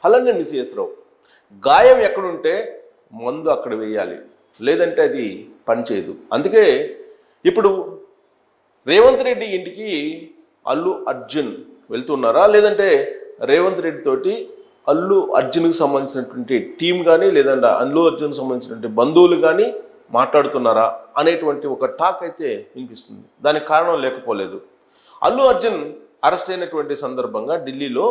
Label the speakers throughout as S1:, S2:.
S1: అలానే నిశేషరావు గాయం ఎక్కడుంటే మందు అక్కడ వేయాలి, లేదంటే అది పనిచేయదు. అందుకే ఇప్పుడు రేవంత్ రెడ్డి ఇంటికి అల్లు అర్జున్ వెళ్తున్నారా, లేదంటే రేవంత్ రెడ్డి తోటి అల్లు అర్జున్కి సంబంధించినటువంటి టీం కానీ లేదంటే అల్లు అర్జున్కి సంబంధించినటువంటి బంధువులు కానీ మాట్లాడుతున్నారా అనేటువంటి ఒక టాక్ అయితే వినిపిస్తుంది. దానికి కారణం లేకపోలేదు. అల్లు అర్జున్ అరెస్ట్ అయినటువంటి సందర్భంగా ఢిల్లీలో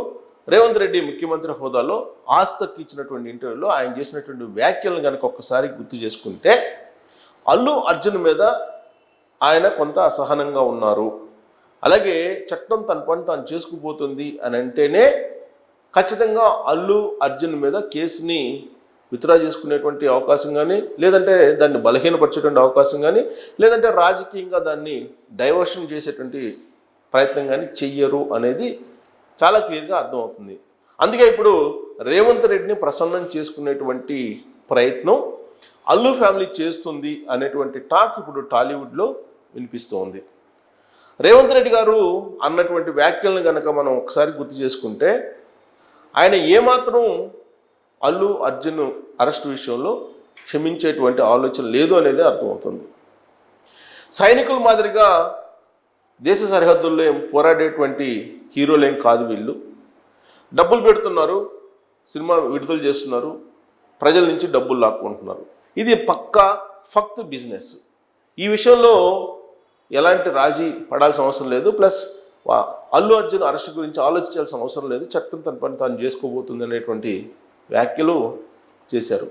S1: రేవంత్ రెడ్డి ముఖ్యమంత్రి హోదాలో ఆస్తకి ఇచ్చినటువంటి ఇంటర్వ్యూలో ఆయన చేసినటువంటి వ్యాఖ్యలను కనుక ఒక్కసారి గుర్తు చేసుకుంటే అల్లు అర్జున్ మీద ఆయన కొంత అసహనంగా ఉన్నారు. అలాగే చట్టం తన పని తాను చేసుకుపోతుంది అని అంటేనే ఖచ్చితంగా అల్లు అర్జున్ మీద కేసుని విత్డ్రా చేసుకునేటువంటి అవకాశం కానీ, లేదంటే దాన్ని బలహీనపరిచేటువంటి అవకాశం కానీ, లేదంటే రాజకీయంగా దాన్ని డైవర్షన్ చేసేటువంటి ప్రయత్నం కానీ చెయ్యరు అనేది చాలా క్లియర్గా అర్థమవుతుంది. అందుకే ఇప్పుడు రేవంత్ రెడ్డిని ప్రసన్నం చేసుకునేటువంటి ప్రయత్నం అల్లు ఫ్యామిలీ చేస్తుంది అనేటువంటి టాక్ ఇప్పుడు టాలీవుడ్లో వినిపిస్తూ ఉంది. రేవంత్ రెడ్డి గారు అన్నటువంటి వ్యాఖ్యలను కనుక మనం ఒకసారి గుర్తు చేసుకుంటే ఆయన ఏమాత్రం అల్లు అర్జున్ అరెస్ట్ విషయంలో క్షమించేటువంటి ఆలోచన లేదు అనేది అర్థమవుతుంది. సైనికుల మాదిరిగా దేశ సరిహద్దుల్లో పోరాడేటువంటి హీరోలేం కాదు వీళ్ళు. డబ్బులు పెడుతున్నారు, సినిమా విడుదల చేస్తున్నారు, ప్రజల నుంచి డబ్బులు లాక్కుంటున్నారు. ఇది పక్కా ఫక్త్ బిజినెస్. ఈ విషయంలో ఎలాంటి రాజీ పడాల్సిన అవసరం లేదు. ప్లస్ అల్లు అర్జున్ అరెస్ట్ గురించి ఆలోచించాల్సిన అవసరం లేదు. చట్టం తన పని తాను చేసుకోబోతుంది అనేటువంటి వ్యాఖ్యలు చేశారు.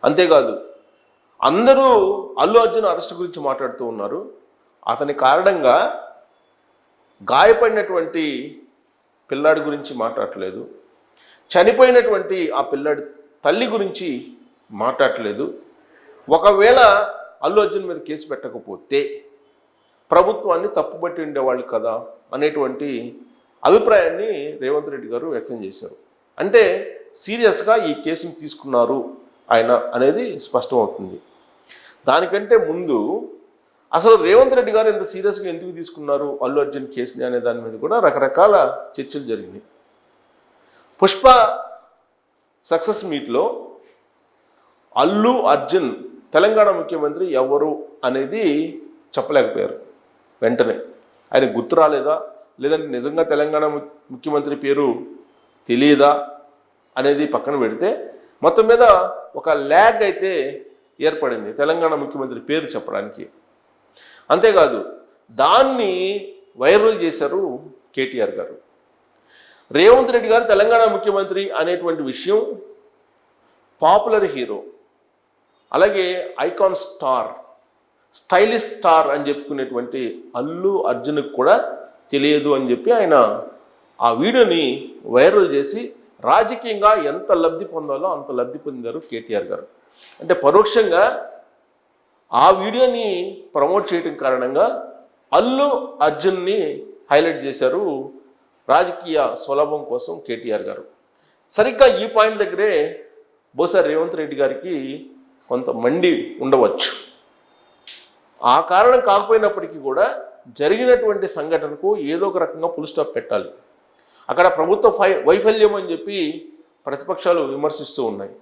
S1: అంతేకాదు అందరూ అల్లు అర్జున్ అరెస్ట్ గురించి మాట్లాడుతూ ఉన్నారు. అతని కారణంగా గాయపడినటువంటి పిల్లాడి గురించి మాట్లాడలేదు, చనిపోయినటువంటి ఆ పిల్లాడి తల్లి గురించి మాట్లాడలేదు. ఒకవేళ అల్లు అర్జున్ మీద కేసు పెట్టకపోతే ప్రభుత్వాన్ని తప్పుబట్టి ఉండేవాళ్ళు కదా అనేటువంటి అభిప్రాయాన్ని రేవంత్ రెడ్డి గారు వ్యక్తం చేశారు. అంటే సీరియస్గా ఈ కేసును తీసుకున్నారు ఆయన అనేది స్పష్టమవుతుంది. దానికంటే ముందు అసలు రేవంత్ రెడ్డి గారు ఇంత సీరియస్గా ఎందుకు తీసుకున్నారు అల్లు అర్జున్ కేసుని అనే దాని మీద కూడా రకరకాల చర్చలు జరిగినాయి. పుష్ప సక్సెస్ మీట్లో అల్లు అర్జున్ తెలంగాణ ముఖ్యమంత్రి ఎవరు అనేది చెప్పలేకపోయారు. వెంటనే ఆయన గుర్తు రాలేదా, లేదంటే నిజంగా తెలంగాణ ముఖ్యమంత్రి పేరు తెలియదా అనేది పక్కన పెడితే మొత్తం మీద ఒక ల్యాగ్ అయితే ఏర్పడింది తెలంగాణ ముఖ్యమంత్రి పేరు చెప్పడానికి. అంతేకాదు దాన్ని వైరల్ చేశారు కేటీఆర్ గారు. రేవంత్ రెడ్డి గారు తెలంగాణ ముఖ్యమంత్రి అనేటువంటి విషయం పాపులర్ హీరో, అలాగే ఐకాన్ స్టార్, స్టైలిష్ స్టార్ అని చెప్పుకునేటువంటి అల్లు అర్జున్కి కూడా తెలియదు అని చెప్పి ఆయన ఆ వీడియోని వైరల్ చేసి రాజకీయంగా ఎంత లబ్ధి పొందాలో అంత లబ్ధి పొందారు కేటీఆర్ గారు. అంటే పరోక్షంగా ఆ వీడియోని ప్రమోట్ చేయడం కారణంగా అల్లు అర్జున్ని హైలైట్ చేశారు రాజకీయ సులభం కోసం కేటీఆర్ గారు. సరిగ్గా ఈ పాయింట్ దగ్గరే బహుశా రేవంత్ రెడ్డి గారికి కొంత మండి ఉండవచ్చు. ఆ కారణం కాకపోయినప్పటికీ కూడా జరిగినటువంటి సంఘటనకు ఏదో ఒక రకంగా ఫుల్ స్టాప్ పెట్టాలి. అక్కడ ప్రభుత్వ వైఫల్యం అని చెప్పి ప్రతిపక్షాలు విమర్శిస్తూ ఉన్నాయి,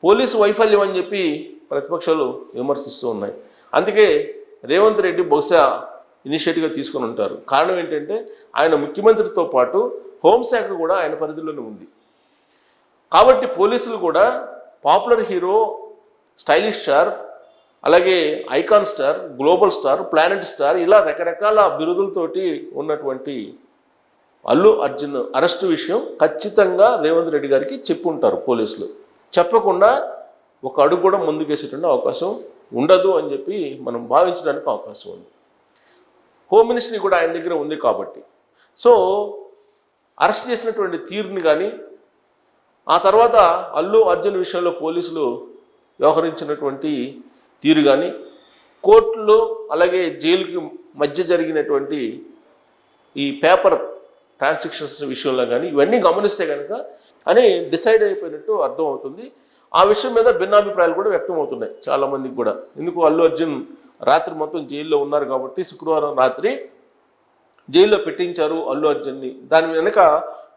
S1: పోలీసు వైఫల్యం అని చెప్పి ప్రతిపక్షాలు విమర్శిస్తూ ఉన్నాయి. అందుకే రేవంత్ రెడ్డి బహుశా ఇనిషియేటివ్గా తీసుకొని ఉంటారు. కారణం ఏంటంటే ఆయన ముఖ్యమంత్రితో పాటు హోంశాఖ కూడా ఆయన పరిధిలోనే ఉంది కాబట్టి పోలీసులు కూడా పాపులర్ హీరో, స్టైలిష్ స్టార్, అలాగే icon star, global star, planet star ఇలా రకరకాల బిరుదులతోటి ఉన్నటువంటి అల్లు అర్జున్ అరెస్టు విషయం ఖచ్చితంగా రేవంత్ రెడ్డి గారికి చెప్పుంటారు పోలీసులు. చెప్పకుండా ఒక అడుగు కూడా ముందుకేసేటువంటి అవకాశం ఉండదు అని చెప్పి మనం భావించడానికి అవకాశం ఉంది. హోమ్ మినిస్ట్రీ కూడా ఆయన దగ్గర ఉంది కాబట్టి. సో అరెస్ట్ చేసినటువంటి తీరుని కానీ ఆ తర్వాత అల్లు అర్జున్ విషయంలో పోలీసులు వ్యవహరించినటువంటి తీరు కానీ కోర్టులో అలాగే జైలుకి మధ్య జరిగినటువంటి ఈ పేపర్ ట్రాన్సాక్షన్స్ విషయంలో కానీ ఇవన్నీ గమనిస్తే కనుక అని డిసైడ్ అయిపోయినట్టు అర్థమవుతుంది. ఆ విషయం మీద భిన్నాభిప్రాయాలు కూడా వ్యక్తం అవుతున్నాయి చాలామందికి కూడా. ఎందుకు అల్లు అర్జున్ రాత్రి మొత్తం జైల్లో ఉన్నారు కాబట్టి శుక్రవారం రాత్రి జైల్లో పెట్టించారు అల్లు అర్జున్ని. దాని వెనుక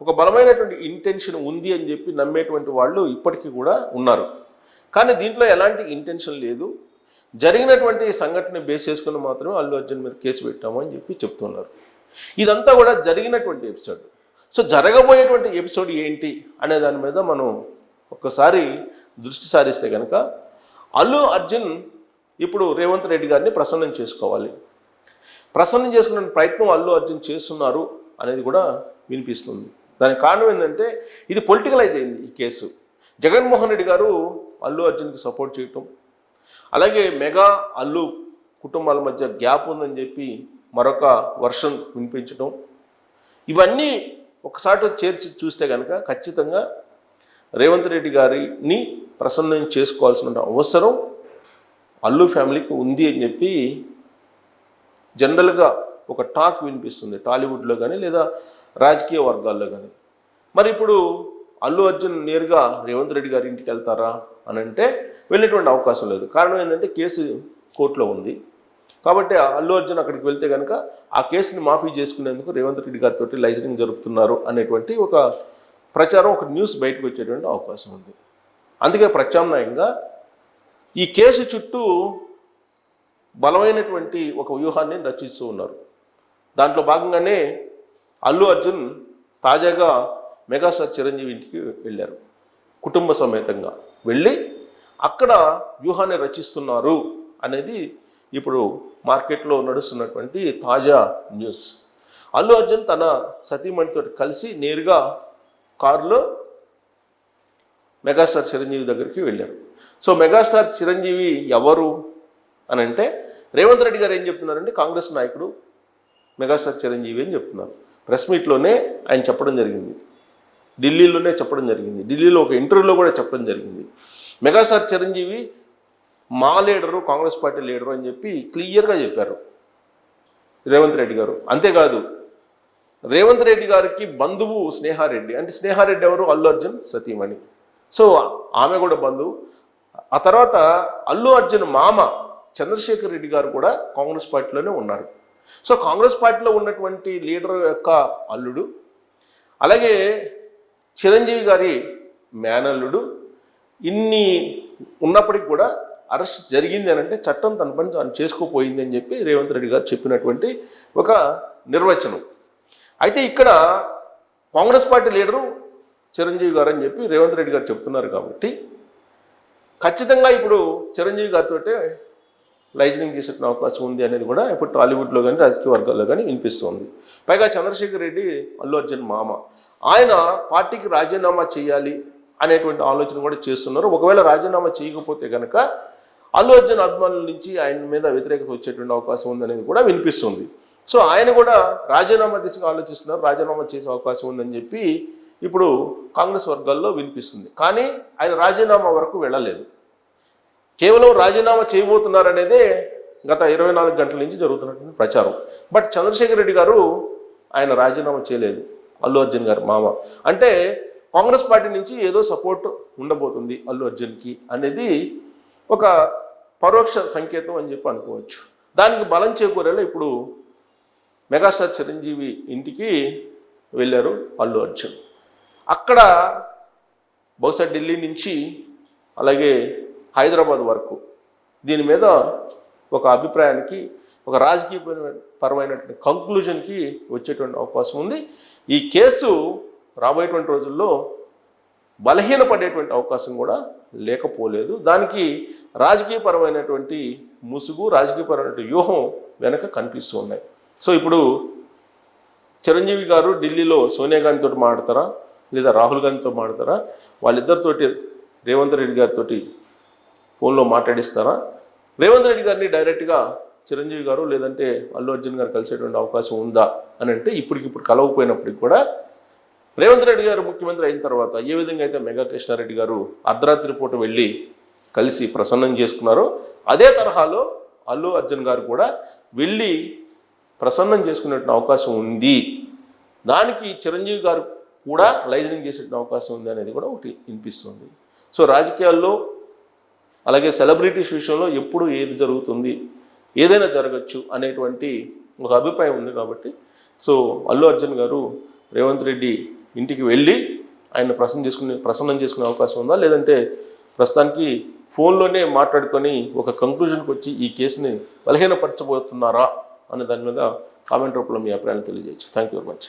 S1: ఒక బలమైనటువంటి ఇంటెన్షన్ ఉంది అని చెప్పి నమ్మేటువంటి వాళ్ళు ఇప్పటికీ కూడా ఉన్నారు. కానీ దీంట్లో ఎలాంటి ఇంటెన్షన్ లేదు, జరిగినటువంటి సంఘటన బేస్ చేసుకుని మాత్రమే అల్లు అర్జున్ మీద కేసు పెట్టాము అని చెప్పి చెప్తున్నారు. ఇదంతా కూడా జరిగినటువంటి ఎపిసోడ్. సో జరగబోయేటువంటి ఎపిసోడ్ ఏంటి అనే దాని మీద మనం ఒక్కసారి దృష్టి సారిస్తే కనుక అల్లు అర్జున్ ఇప్పుడు రేవంత్ రెడ్డి గారిని ప్రసన్నం చేసుకోవాలి. ప్రసన్నం చేసుకునే ప్రయత్నం అల్లు అర్జున్ చేస్తున్నారు అనేది కూడా వినిపిస్తుంది. దానికి కారణం ఏంటంటే ఇది పొలిటికలైజ్ అయింది ఈ కేసు. జగన్మోహన్ రెడ్డి గారు అల్లు అర్జున్కి సపోర్ట్ చేయటం, అలాగే మెగా అల్లు కుటుంబాల మధ్య గ్యాప్ ఉందని చెప్పి మరొక వర్షన్ వినిపించడం, ఇవన్నీ ఒకసారి చేర్చి చూస్తే కనుక ఖచ్చితంగా రేవంత్ రెడ్డి గారిని ప్రసన్నం చేసుకోవాల్సిన అవసరం అల్లు ఫ్యామిలీకి ఉంది అని చెప్పి జనరల్గా ఒక టాక్ వినిపిస్తుంది టాలీవుడ్లో కానీ లేదా రాజకీయ వర్గాల్లో కానీ. మరి ఇప్పుడు అల్లు అర్జున్ నేరుగా రేవంత్ రెడ్డి గారి ఇంటికి వెళ్తారా అని అంటే వెళ్ళేటువంటి అవకాశం లేదు. కారణం ఏంటంటే కేసు కోర్టులో ఉంది కాబట్టి అల్లు అర్జున్ అక్కడికి వెళ్తే కనుక ఆ కేసుని మాఫీ చేసుకునేందుకు రేవంత్ రెడ్డి గారితో లైజనింగ్ జరుపుతున్నారు అనేటువంటి ఒక ప్రచారం, ఒక న్యూస్ బయటకు వచ్చేటువంటి అవకాశం ఉంది. అందుకే ప్రత్యామ్నాయంగా ఈ కేసు చుట్టూ బలమైనటువంటి ఒక వ్యూహాన్ని రచిస్తూ ఉన్నారు. దాంట్లో భాగంగానే అల్లు అర్జున్ తాజాగా మెగాస్టార్ చిరంజీవి ఇంటికి వెళ్ళారు. కుటుంబ సమేతంగా వెళ్ళి అక్కడ వ్యూహాన్ని రచిస్తున్నారు అనేది ఇప్పుడు మార్కెట్లో నడుస్తున్నటువంటి తాజా న్యూస్. అల్లు అర్జున్ తన సతీమణితో కలిసి నేరుగా కారులో మెగాస్టార్ చిరంజీవి దగ్గరికి వెళ్ళారు. సో మెగాస్టార్ చిరంజీవి ఎవరు అని అంటే రేవంత్ రెడ్డి గారు ఏం చెప్తున్నారంటే కాంగ్రెస్ నాయకుడు మెగాస్టార్ చిరంజీవి అని చెప్తున్నారు. ప్రెస్ మీట్లోనే ఆయన చెప్పడం జరిగింది, ఢిల్లీలోనే చెప్పడం జరిగింది, ఢిల్లీలో ఒక ఇంటర్వ్యూలో కూడా చెప్పడం జరిగింది. మెగాస్టార్ చిరంజీవి మా లీడరు, కాంగ్రెస్ పార్టీ లీడరు అని చెప్పి క్లియర్గా చెప్పారు రేవంత్ రెడ్డి గారు. అంతేకాదు రేవంత్ రెడ్డి గారికి బంధువు స్నేహారెడ్డి, అంటే స్నేహారెడ్డి ఎవరు? అల్లు అర్జున్ సతీమణి. సో ఆమె కూడా బంధువు. ఆ తర్వాత అల్లు అర్జున్ మామ చంద్రశేఖర్ రెడ్డి గారు కూడా కాంగ్రెస్ పార్టీలోనే ఉన్నారు. సో కాంగ్రెస్ పార్టీలో ఉన్నటువంటి లీడర్ యొక్క అల్లుడు, అలాగే చిరంజీవి గారి మేనల్లుడు, ఇన్ని ఉన్నప్పటికీ కూడా అరెస్ట్ జరిగింది అని అంటే చట్టం తన పని తాను చేసుకోపోయింది అని చెప్పి రేవంత్ రెడ్డి గారు చెప్పినటువంటి ఒక నిర్వచనం. అయితే ఇక్కడ కాంగ్రెస్ పార్టీ లీడరు చిరంజీవి గారు అని చెప్పి రేవంత్ రెడ్డి గారు చెప్తున్నారు కాబట్టి ఖచ్చితంగా ఇప్పుడు చిరంజీవి గారితో లైజనింగ్ చేసే అవకాశం ఉంది అనేది కూడా ఇప్పుడు టాలీవుడ్లో కానీ రాజకీయ వర్గాల్లో కానీ వినిపిస్తుంది. పైగా చంద్రశేఖర్ రెడ్డి అల్లు అర్జున్ మామ, ఆయన పార్టీకి రాజీనామా చేయాలి అనేటువంటి ఆలోచన కూడా చేస్తున్నారు. ఒకవేళ రాజీనామా చేయకపోతే కనుక అల్లు అర్జున్ అభిమానుల నుంచి ఆయన మీద వ్యతిరేకత వచ్చేటువంటి అవకాశం ఉందనేది కూడా వినిపిస్తుంది. సో ఆయన కూడా రాజీనామా దిశగా ఆలోచిస్తున్నారు, రాజీనామా చేసే అవకాశం ఉందని చెప్పి ఇప్పుడు కాంగ్రెస్ వర్గాల్లో వినిపిస్తుంది. కానీ ఆయన రాజీనామా వరకు వెళ్ళలేదు, కేవలం రాజీనామా చేయబోతున్నారనేదే గత 24 గంటల నుంచి జరుగుతున్నటువంటి ప్రచారం. బట్ చంద్రశేఖర్ రెడ్డి గారు ఆయన రాజీనామా చేయలేదు, అల్లు అర్జున్ గారు మామ. అంటే కాంగ్రెస్ పార్టీ నుంచి ఏదో సపోర్ట్ ఉండబోతుంది అల్లు అర్జున్కి అనేది ఒక పరోక్ష సంకేతం అని చెప్పి అనుకోవచ్చు. దానికి బలం చేకూరేలా ఇప్పుడు మెగాస్టార్ చిరంజీవి ఇంటికి వెళ్ళారు అల్లు అర్జున్. అక్కడ బహుశా ఢిల్లీ నుంచి అలాగే హైదరాబాద్ వరకు దీని మీద ఒక అభిప్రాయానికి, ఒక రాజకీయ పరమైనటువంటి కంక్లూజన్కి వచ్చేటువంటి అవకాశం ఉంది. ఈ కేసు రాబోయేటువంటి రోజుల్లో బలహీనపడేటువంటి అవకాశం కూడా లేకపోలేదు. దానికి రాజకీయపరమైనటువంటి ముసుగు, రాజకీయపరమైనటువంటి వ్యూహం వెనక కనిపిస్తూ ఉన్నాయి. సో ఇప్పుడు చిరంజీవి గారు ఢిల్లీలో సోనియా గాంధీతో మాట్లాడతారా లేదా రాహుల్ గాంధీతో మాట్లాడతారా, వాళ్ళిద్దరితోటి రేవంత్ రెడ్డి గారితో ఫోన్లో మాట్లాడిస్తారా, రేవంత్ రెడ్డి గారిని డైరెక్ట్గా చిరంజీవి గారు లేదంటే అల్లు అర్జున్ గారు కలిసేటువంటి అవకాశం ఉందా అని అంటే ఇప్పటికిప్పుడు కలవకపోయినప్పటికి కూడా రేవంత్ రెడ్డి గారు ముఖ్యమంత్రి అయిన తర్వాత ఏ విధంగా అయితే మెగా కృష్ణారెడ్డి గారు అర్ధరాత్రి పూట వెళ్ళి కలిసి ప్రసన్నం చేసుకున్నారో అదే తరహాలో అల్లు అర్జున్ గారు కూడా వెళ్ళి ప్రసన్నం చేసుకునేటువంటి అవకాశం ఉంది. దానికి చిరంజీవి గారు కూడా లైజనింగ్ చేసే అవకాశం ఉంది అనేది కూడా ఒకటి వినిపిస్తుంది. సో రాజకీయాల్లో అలాగే సెలబ్రిటీస్ విషయంలో ఎప్పుడు ఏది జరుగుతుంది, ఏదైనా జరగచ్చు అనేటువంటి ఒక అభిప్రాయం ఉంది. కాబట్టి సో అల్లు అర్జున్ గారు రేవంత్ రెడ్డి ఇంటికి వెళ్ళి ఆయన ప్రసన్నం చేసుకునే అవకాశం ఉందా, లేదంటే ప్రస్తుతానికి ఫోన్లోనే మాట్లాడుకొని ఒక కంక్లూజన్కి వచ్చి ఈ కేసుని బలహీనపరచబోతున్నారా అనే దాని మీద కామెంట్ రూపంలో మీ అభిప్రాయాన్ని తెలియజేయచ్చు. Thank you very much.